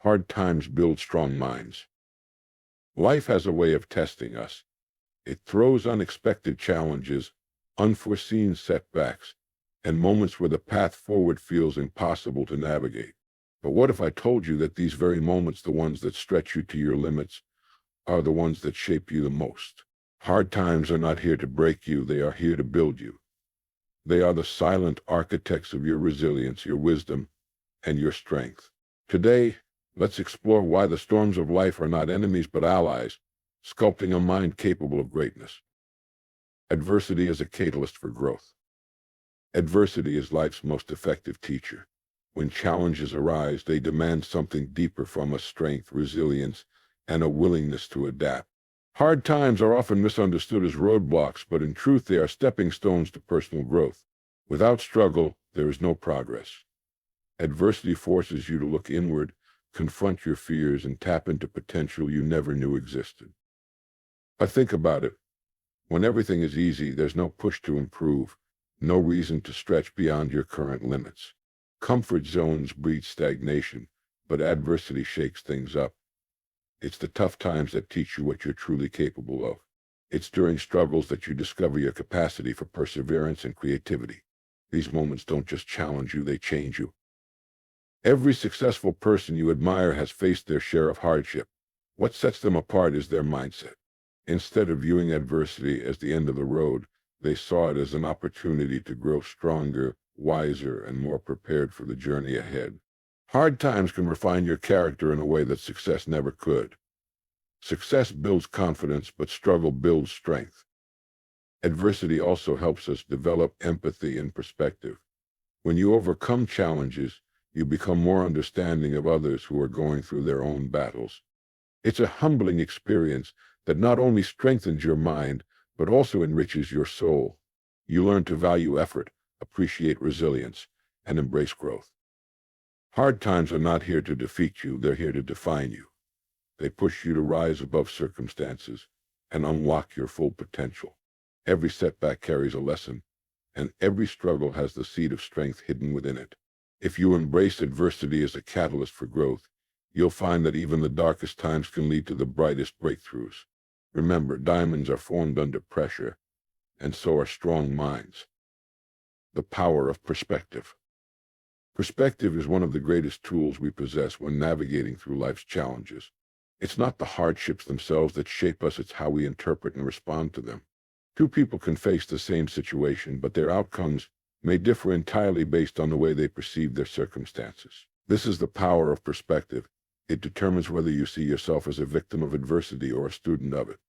Hard times build strong minds. Life has a way of testing us. It throws unexpected challenges, unforeseen setbacks, and moments where the path forward feels impossible to navigate. But what if I told you that these very moments, the ones that stretch you to your limits, are the ones that shape you the most? Hard times are not here to break you, they are here to build you. They are the silent architects of your resilience, your wisdom, and your strength. Today, let's explore why the storms of life are not enemies but allies, sculpting a mind capable of greatness. Adversity is a catalyst for growth. Adversity is life's most effective teacher. When challenges arise, they demand something deeper from us: strength, resilience, and a willingness to adapt. Hard times are often misunderstood as roadblocks, but in truth they are stepping stones to personal growth. Without struggle, there is no progress. Adversity forces you to look inward, confront your fears, and tap into potential you never knew existed. But think about it. When everything is easy, there's no push to improve, no reason to stretch beyond your current limits. Comfort zones breed stagnation, but adversity shakes things up. It's the tough times that teach you what you're truly capable of. It's during struggles that you discover your capacity for perseverance and creativity. These moments don't just challenge you, they change you. Every successful person you admire has faced their share of hardship. What sets them apart is their mindset. Instead of viewing adversity as the end of the road, they saw it as an opportunity to grow stronger, wiser, and more prepared for the journey ahead. Hard times can refine your character in a way that success never could. Success builds confidence, but struggle builds strength. Adversity also helps us develop empathy and perspective. When you overcome challenges, you become more understanding of others who are going through their own battles. It's a humbling experience that not only strengthens your mind, but also enriches your soul. You learn to value effort, appreciate resilience, and embrace growth. Hard times are not here to defeat you, they're here to define you. They push you to rise above circumstances and unlock your full potential. Every setback carries a lesson, and every struggle has the seed of strength hidden within it. If you embrace adversity as a catalyst for growth, you'll find that even the darkest times can lead to the brightest breakthroughs. Remember, diamonds are formed under pressure, and so are strong minds. The power of perspective. Perspective is one of the greatest tools we possess when navigating through life's challenges. It's not the hardships themselves that shape us, it's how we interpret and respond to them. Two people can face the same situation, but their outcomes may differ entirely based on the way they perceive their circumstances. This is the power of perspective. It determines whether you see yourself as a victim of adversity or a student of it.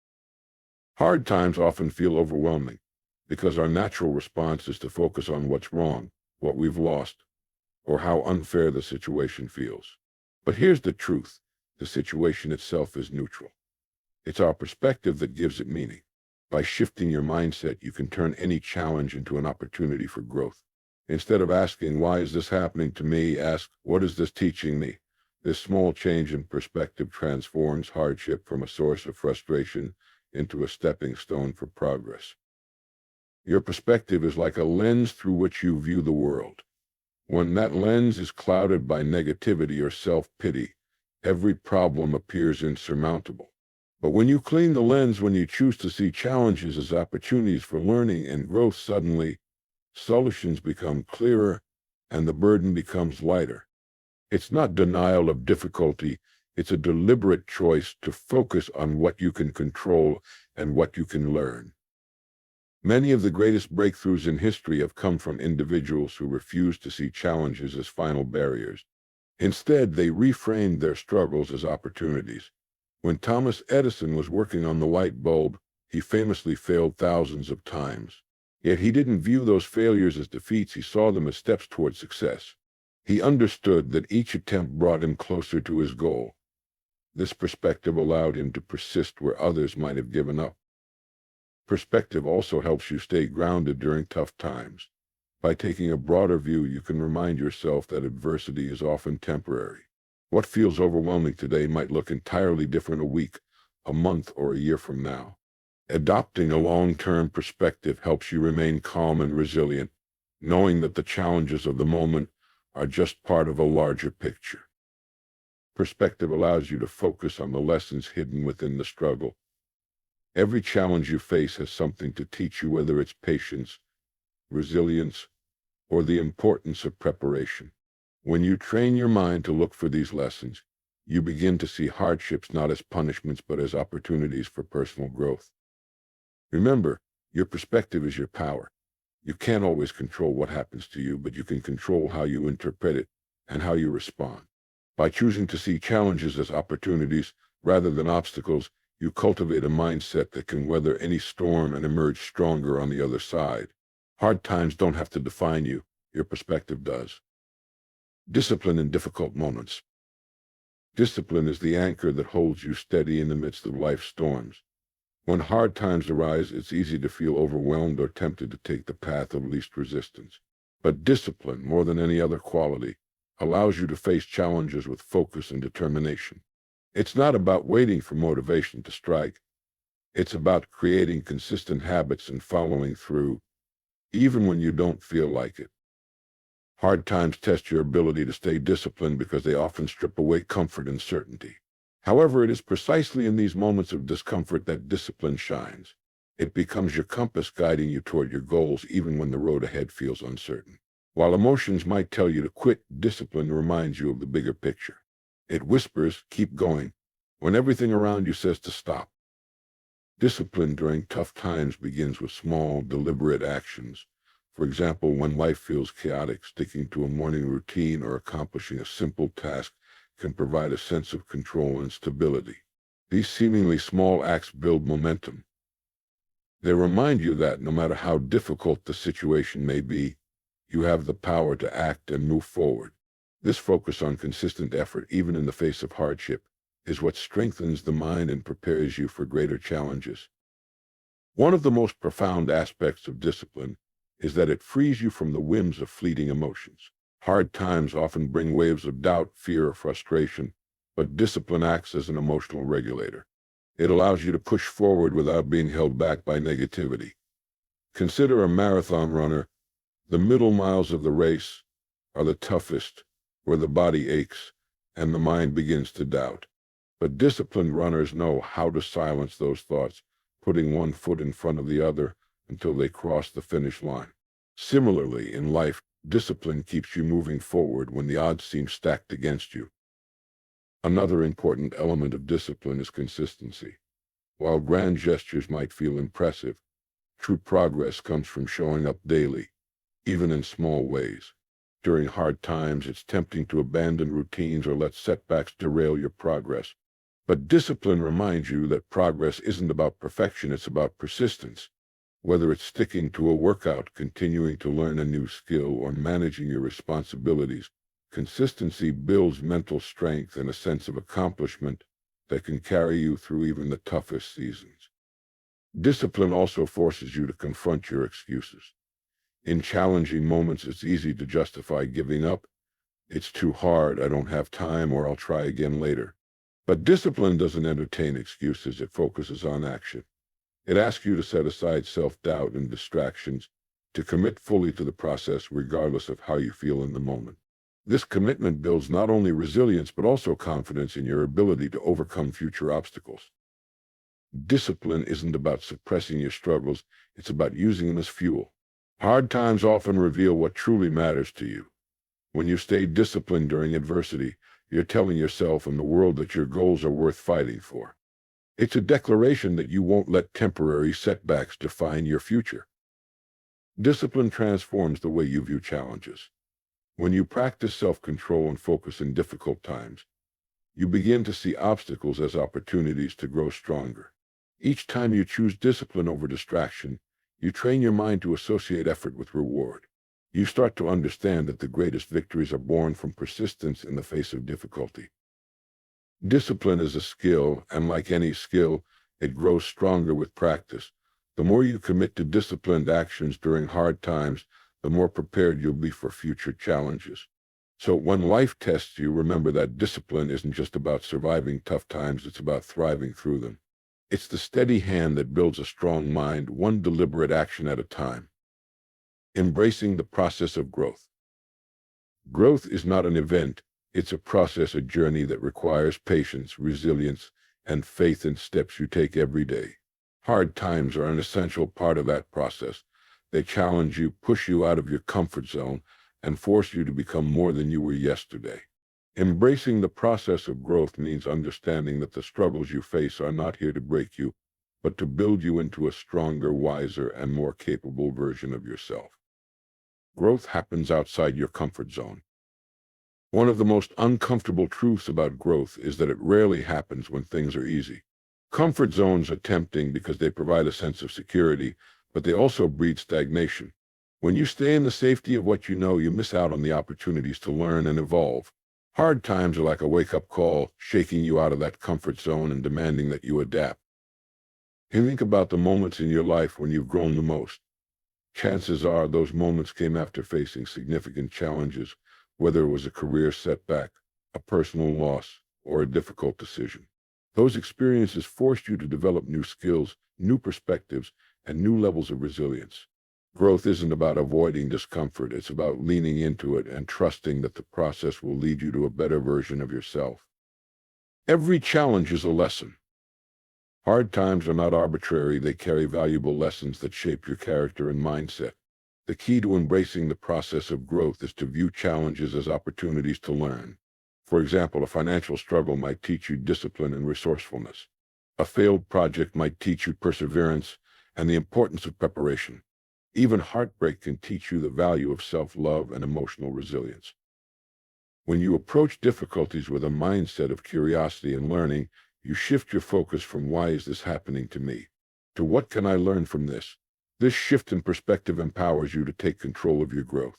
Hard times often feel overwhelming because our natural response is to focus on what's wrong, what we've lost, or how unfair the situation feels. But here's the truth. The situation itself is neutral. It's our perspective that gives it meaning. By shifting your mindset, you can turn any challenge into an opportunity for growth. Instead of asking, "Why is this happening to me?" ask, "What is this teaching me?" This small change in perspective transforms hardship from a source of frustration into a stepping stone for progress. Your perspective is like a lens through which you view the world. When that lens is clouded by negativity or self-pity, every problem appears insurmountable. But when you clean the lens, when you choose to see challenges as opportunities for learning and growth, suddenly solutions become clearer and the burden becomes lighter. It's not denial of difficulty, it's a deliberate choice to focus on what you can control and what you can learn. Many of the greatest breakthroughs in history have come from individuals who refused to see challenges as final barriers. Instead, they reframed their struggles as opportunities. When Thomas Edison was working on the light bulb, he famously failed thousands of times. Yet he didn't view those failures as defeats, he saw them as steps toward success. He understood that each attempt brought him closer to his goal. This perspective allowed him to persist where others might have given up. Perspective also helps you stay grounded during tough times. By taking a broader view, you can remind yourself that adversity is often temporary. What feels overwhelming today might look entirely different a week, a month, or a year from now. Adopting a long-term perspective helps you remain calm and resilient, knowing that the challenges of the moment are just part of a larger picture. Perspective allows you to focus on the lessons hidden within the struggle. Every challenge you face has something to teach you, whether it's patience, resilience, or the importance of preparation. When you train your mind to look for these lessons, you begin to see hardships not as punishments but as opportunities for personal growth. Remember, your perspective is your power. You can't always control what happens to you, but you can control how you interpret it and how you respond. By choosing to see challenges as opportunities rather than obstacles, you cultivate a mindset that can weather any storm and emerge stronger on the other side. Hard times don't have to define you, your perspective does. Discipline in difficult moments. Discipline is the anchor that holds you steady in the midst of life's storms. When hard times arise, it's easy to feel overwhelmed or tempted to take the path of least resistance. But discipline, more than any other quality, allows you to face challenges with focus and determination. It's not about waiting for motivation to strike. It's about creating consistent habits and following through, even when you don't feel like it. Hard times test your ability to stay disciplined because they often strip away comfort and certainty. However, it is precisely in these moments of discomfort that discipline shines. It becomes your compass guiding you toward your goals even when the road ahead feels uncertain. While emotions might tell you to quit, discipline reminds you of the bigger picture. It whispers, "Keep going," when everything around you says to stop. Discipline during tough times begins with small, deliberate actions. For example, when life feels chaotic, sticking to a morning routine or accomplishing a simple task can provide a sense of control and stability. These seemingly small acts build momentum. They remind you that no matter how difficult the situation may be, you have the power to act and move forward. This focus on consistent effort, even in the face of hardship, is what strengthens the mind and prepares you for greater challenges. One of the most profound aspects of discipline is that it frees you from the whims of fleeting emotions. Hard times often bring waves of doubt, fear, or frustration, but discipline acts as an emotional regulator. It allows you to push forward without being held back by negativity. Consider a marathon runner. The middle miles of the race are the toughest, where the body aches and the mind begins to doubt. But disciplined runners know how to silence those thoughts, putting one foot in front of the other until they cross the finish line. Similarly, in life, discipline keeps you moving forward when the odds seem stacked against you. Another important element of discipline is consistency. While grand gestures might feel impressive, true progress comes from showing up daily, even in small ways. During hard times, it's tempting to abandon routines or let setbacks derail your progress. But discipline reminds you that progress isn't about perfection, it's about persistence. Whether it's sticking to a workout, continuing to learn a new skill, or managing your responsibilities, consistency builds mental strength and a sense of accomplishment that can carry you through even the toughest seasons. Discipline also forces you to confront your excuses. In challenging moments, it's easy to justify giving up. "It's too hard, I don't have time," or "I'll try again later." But discipline doesn't entertain excuses, it focuses on action. It asks you to set aside self-doubt and distractions, to commit fully to the process regardless of how you feel in the moment. This commitment builds not only resilience but also confidence in your ability to overcome future obstacles. Discipline isn't about suppressing your struggles, it's about using them as fuel. Hard times often reveal what truly matters to you. When you stay disciplined during adversity, you're telling yourself and the world that your goals are worth fighting for. It's a declaration that you won't let temporary setbacks define your future. Discipline transforms the way you view challenges. When you practice self-control and focus in difficult times, you begin to see obstacles as opportunities to grow stronger. Each time you choose discipline over distraction, you train your mind to associate effort with reward. You start to understand that the greatest victories are born from persistence in the face of difficulty. Discipline is a skill, and like any skill, it grows stronger with practice. The more you commit to disciplined actions during hard times, the more prepared you'll be for future challenges. So when life tests you, remember that discipline isn't just about surviving tough times, it's about thriving through them. It's the steady hand that builds a strong mind, one deliberate action at a time. Embracing the process of growth. Growth is not an event, It's a process, a journey that requires patience, resilience, and faith in steps you take every day. Hard times are an essential part of that process. They challenge you, push you out of your comfort zone, and force you to become more than you were yesterday. Embracing the process of growth means understanding that the struggles you face are not here to break you, but to build you into a stronger, wiser, and more capable version of yourself. Growth happens outside your comfort zone. One of the most uncomfortable truths about growth is that it rarely happens when things are easy. Comfort zones are tempting because they provide a sense of security, but they also breed stagnation. When you stay in the safety of what you know, you miss out on the opportunities to learn and evolve. Hard times are like a wake-up call, shaking you out of that comfort zone and demanding that you adapt. You think about the moments in your life when you've grown the most. Chances are those moments came after facing significant challenges, whether it was a career setback, a personal loss, or a difficult decision. Those experiences forced you to develop new skills, new perspectives, and new levels of resilience. Growth isn't about avoiding discomfort, it's about leaning into it and trusting that the process will lead you to a better version of yourself. Every challenge is a lesson. Hard times are not arbitrary, they carry valuable lessons that shape your character and mindset. The key to embracing the process of growth is to view challenges as opportunities to learn. For example, a financial struggle might teach you discipline and resourcefulness. A failed project might teach you perseverance and the importance of preparation. Even heartbreak can teach you the value of self-love and emotional resilience. When you approach difficulties with a mindset of curiosity and learning, you shift your focus from "why is this happening to me?" to "what can I learn from this?" This shift in perspective empowers you to take control of your growth.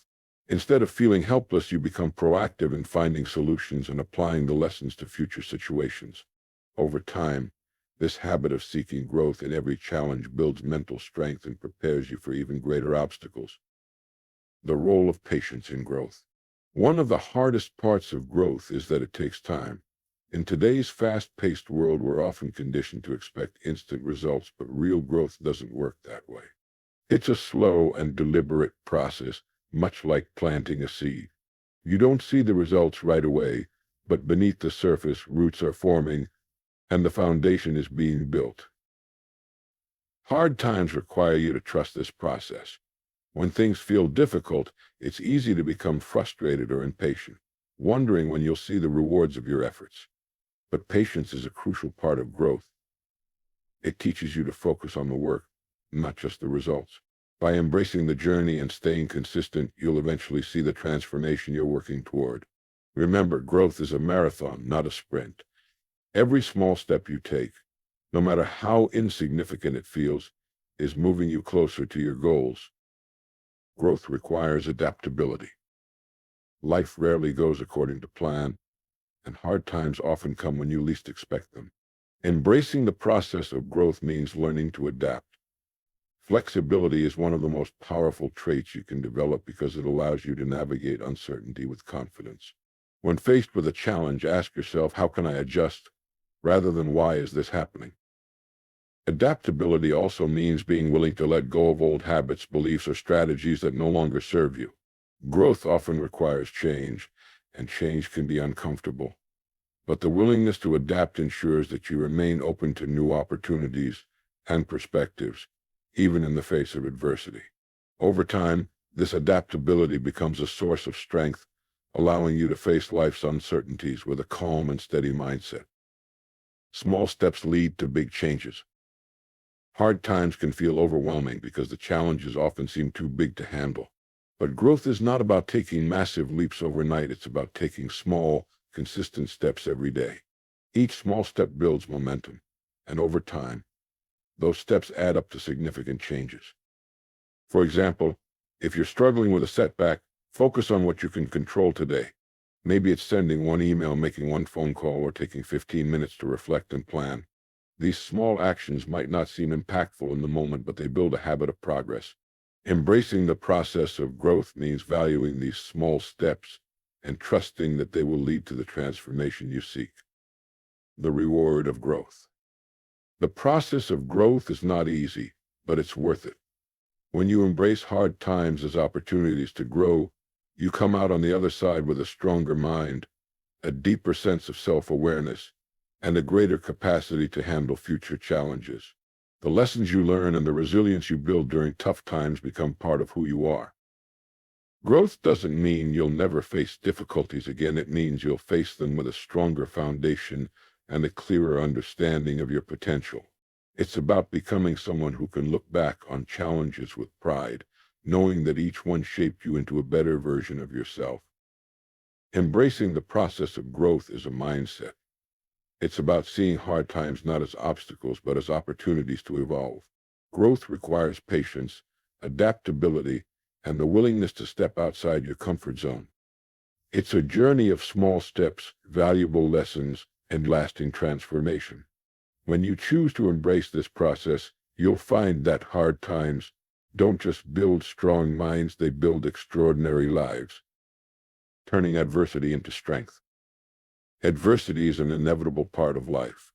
Instead of feeling helpless, you become proactive in finding solutions and applying the lessons to future situations. Over time, this habit of seeking growth in every challenge builds mental strength and prepares you for even greater obstacles. The role of patience in growth. One of the hardest parts of growth is that it takes time. In today's fast-paced world, we're often conditioned to expect instant results, but real growth doesn't work that way. It's a slow and deliberate process, much like planting a seed. You don't see the results right away, but beneath the surface, roots are forming, and the foundation is being built. Hard times require you to trust this process. When things feel difficult, it's easy to become frustrated or impatient, wondering when you'll see the rewards of your efforts. But patience is a crucial part of growth. It teaches you to focus on the work, not just the results. By embracing the journey and staying consistent, you'll eventually see the transformation you're working toward. Remember, growth is a marathon, not a sprint. Every small step you take, no matter how insignificant it feels, is moving you closer to your goals. Growth requires adaptability. Life rarely goes according to plan, and hard times often come when you least expect them. Embracing the process of growth means learning to adapt. Flexibility is one of the most powerful traits you can develop because it allows you to navigate uncertainty with confidence. When faced with a challenge, ask yourself, how can I adjust, rather than why is this happening? Adaptability also means being willing to let go of old habits, beliefs, or strategies that no longer serve you. Growth often requires change, and change can be uncomfortable. But the willingness to adapt ensures that you remain open to new opportunities and perspectives, even in the face of adversity. Over time, this adaptability becomes a source of strength, allowing you to face life's uncertainties with a calm and steady mindset. Small steps lead to big changes. Hard times can feel overwhelming because the challenges often seem too big to handle. But growth is not about taking massive leaps overnight, it's about taking small, consistent steps every day. Each small step builds momentum, and over time, those steps add up to significant changes. For example, if you're struggling with a setback, focus on what you can control today. Maybe it's sending one email, making one phone call, or taking 15 minutes to reflect and plan. These small actions might not seem impactful in the moment, but they build a habit of progress. Embracing the process of growth means valuing these small steps and trusting that they will lead to the transformation you seek. The reward of growth. The process of growth is not easy, but it's worth it. When you embrace hard times as opportunities to grow, you come out on the other side with a stronger mind, a deeper sense of self-awareness, and a greater capacity to handle future challenges. The lessons you learn and the resilience you build during tough times become part of who you are. Growth doesn't mean you'll never face difficulties again. It means you'll face them with a stronger foundation and a clearer understanding of your potential. It's about becoming someone who can look back on challenges with pride, knowing that each one shaped you into a better version of yourself. Embracing the process of growth is a mindset. It's about seeing hard times not as obstacles, but as opportunities to evolve. Growth requires patience, adaptability, and the willingness to step outside your comfort zone. It's a journey of small steps, valuable lessons, and lasting transformation. When you choose to embrace this process, you'll find that hard times don't just build strong minds, they build extraordinary lives. Turning adversity into strength. Adversity is an inevitable part of life.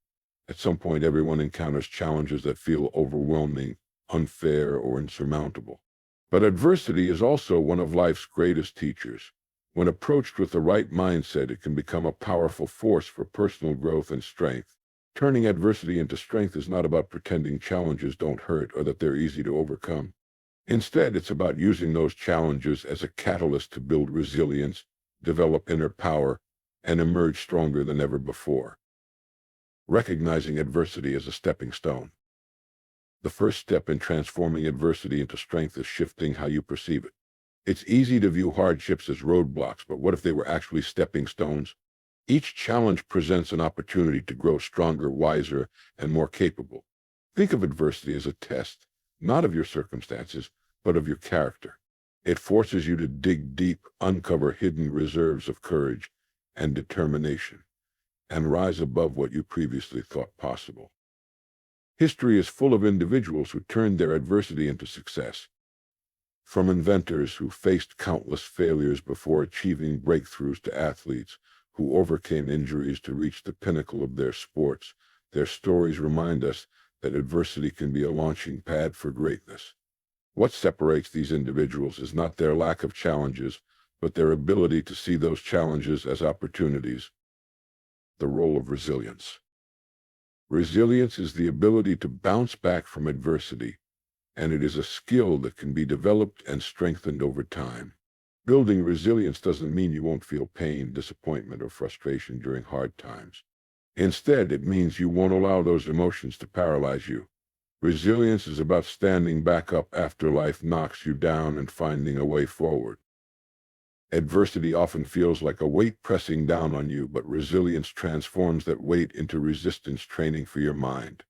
At some point, everyone encounters challenges that feel overwhelming, unfair, or insurmountable. But adversity is also one of life's greatest teachers. When approached with the right mindset, it can become a powerful force for personal growth and strength. Turning adversity into strength is not about pretending challenges don't hurt or that they're easy to overcome. Instead, it's about using those challenges as a catalyst to build resilience, develop inner power, and emerge stronger than ever before. Recognizing adversity as a stepping stone. The first step in transforming adversity into strength is shifting how you perceive it. It's easy to view hardships as roadblocks, but what if they were actually stepping stones? Each challenge presents an opportunity to grow stronger, wiser, and more capable. Think of adversity as a test, not of your circumstances, but of your character. It forces you to dig deep, uncover hidden reserves of courage and determination, and rise above what you previously thought possible. History is full of individuals who turned their adversity into success. From inventors who faced countless failures before achieving breakthroughs to athletes who overcame injuries to reach the pinnacle of their sports, their stories remind us that adversity can be a launching pad for greatness. What separates these individuals is not their lack of challenges, but their ability to see those challenges as opportunities. The role of resilience. Resilience is the ability to bounce back from adversity, and it is a skill that can be developed and strengthened over time. Building resilience doesn't mean you won't feel pain, disappointment, or frustration during hard times. Instead, it means you won't allow those emotions to paralyze you. Resilience is about standing back up after life knocks you down and finding a way forward. Adversity often feels like a weight pressing down on you, but resilience transforms that weight into resistance training for your mind.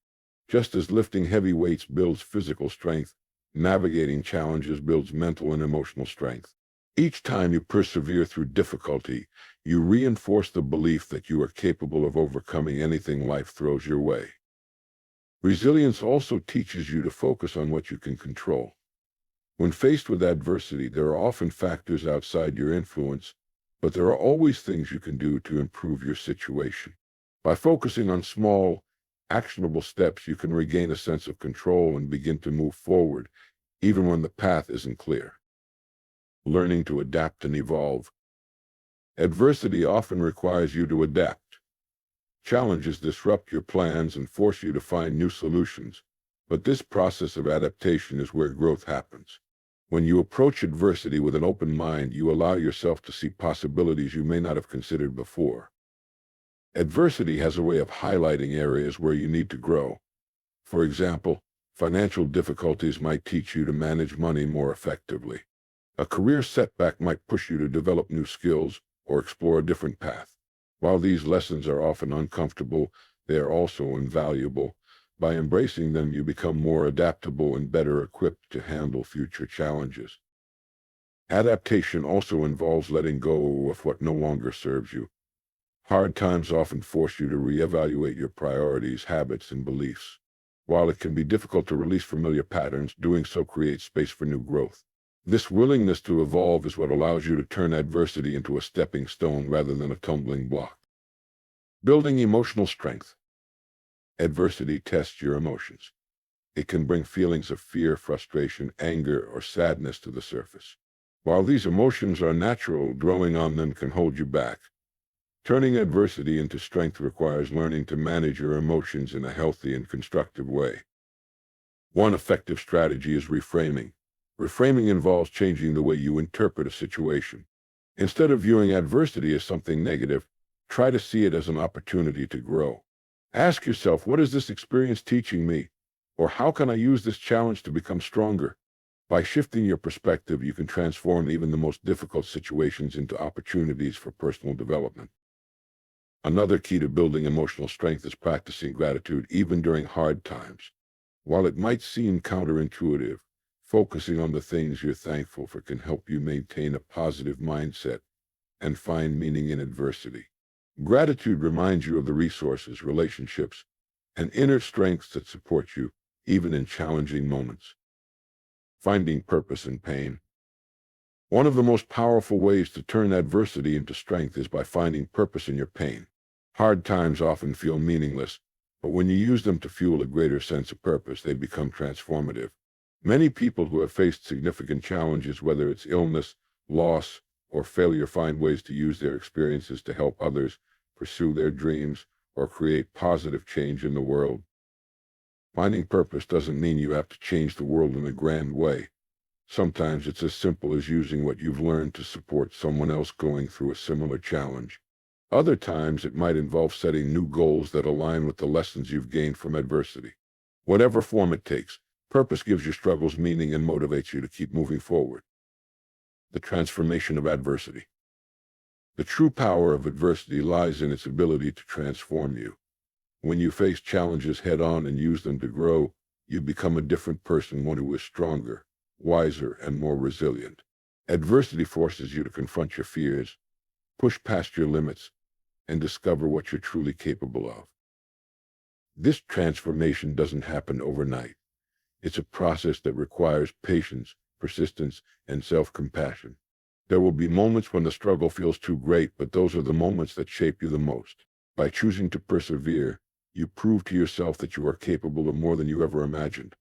Just as lifting heavy weights builds physical strength, navigating challenges builds mental and emotional strength. Each time you persevere through difficulty, you reinforce the belief that you are capable of overcoming anything life throws your way. Resilience also teaches you to focus on what you can control. When faced with adversity, there are often factors outside your influence, but there are always things you can do to improve your situation. By focusing on small, actionable steps, you can regain a sense of control and begin to move forward, even when the path isn't clear. Learning to adapt and evolve. Adversity often requires you to adapt. Challenges disrupt your plans and force you to find new solutions, but this process of adaptation is where growth happens. When you approach adversity with an open mind, you allow yourself to see possibilities you may not have considered before. Adversity has a way of highlighting areas where you need to grow. For example, financial difficulties might teach you to manage money more effectively. A career setback might push you to develop new skills or explore a different path. While these lessons are often uncomfortable, they are also invaluable. By embracing them, you become more adaptable and better equipped to handle future challenges. Adaptation also involves letting go of what no longer serves you. Hard times often force you to reevaluate your priorities, habits, and beliefs. While it can be difficult to release familiar patterns, doing so creates space for new growth. This willingness to evolve is what allows you to turn adversity into a stepping stone rather than a tumbling block. Building emotional strength. Adversity tests your emotions. It can bring feelings of fear, frustration, anger, or sadness to the surface. While these emotions are natural, dwelling on them can hold you back. Turning adversity into strength requires learning to manage your emotions in a healthy and constructive way. One effective strategy is reframing. Reframing involves changing the way you interpret a situation. Instead of viewing adversity as something negative, try to see it as an opportunity to grow. Ask yourself, what is this experience teaching me? Or how can I use this challenge to become stronger? By shifting your perspective, you can transform even the most difficult situations into opportunities for personal development. Another key to building emotional strength is practicing gratitude even during hard times. While it might seem counterintuitive, focusing on the things you're thankful for can help you maintain a positive mindset and find meaning in adversity. Gratitude reminds you of the resources, relationships, and inner strengths that support you, even in challenging moments. Finding purpose in pain. One of the most powerful ways to turn adversity into strength is by finding purpose in your pain. Hard times often feel meaningless, but when you use them to fuel a greater sense of purpose, they become transformative. Many people who have faced significant challenges, whether it's illness, loss, or failure, find ways to use their experiences to help others pursue their dreams or create positive change in the world. Finding purpose doesn't mean you have to change the world in a grand way. Sometimes it's as simple as using what you've learned to support someone else going through a similar challenge. Other times it might involve setting new goals that align with the lessons you've gained from adversity. Whatever form it takes, purpose gives your struggles meaning and motivates you to keep moving forward. The transformation of adversity. The true power of adversity lies in its ability to transform you. When you face challenges head-on and use them to grow, you become a different person, one who is stronger, wiser, and more resilient. Adversity forces you to confront your fears, push past your limits, and discover what you're truly capable of. This transformation doesn't happen overnight. It's a process that requires patience, persistence, and self-compassion. There will be moments when the struggle feels too great, but those are the moments that shape you the most. By choosing to persevere, you prove to yourself that you are capable of more than you ever imagined.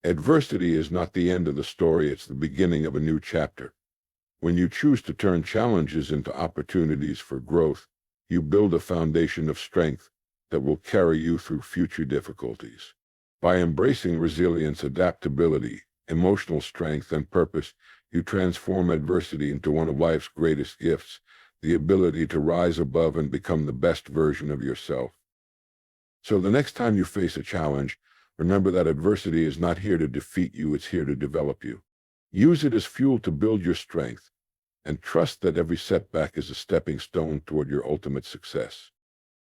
Adversity is not the end of the story, it's the beginning of a new chapter. When you choose to turn challenges into opportunities for growth, you build a foundation of strength that will carry you through future difficulties. By embracing resilience, adaptability, emotional strength, and purpose, you transform adversity into one of life's greatest gifts, the ability to rise above and become the best version of yourself. So the next time you face a challenge, remember that adversity is not here to defeat you, it's here to develop you. Use it as fuel to build your strength, and trust that every setback is a stepping stone toward your ultimate success.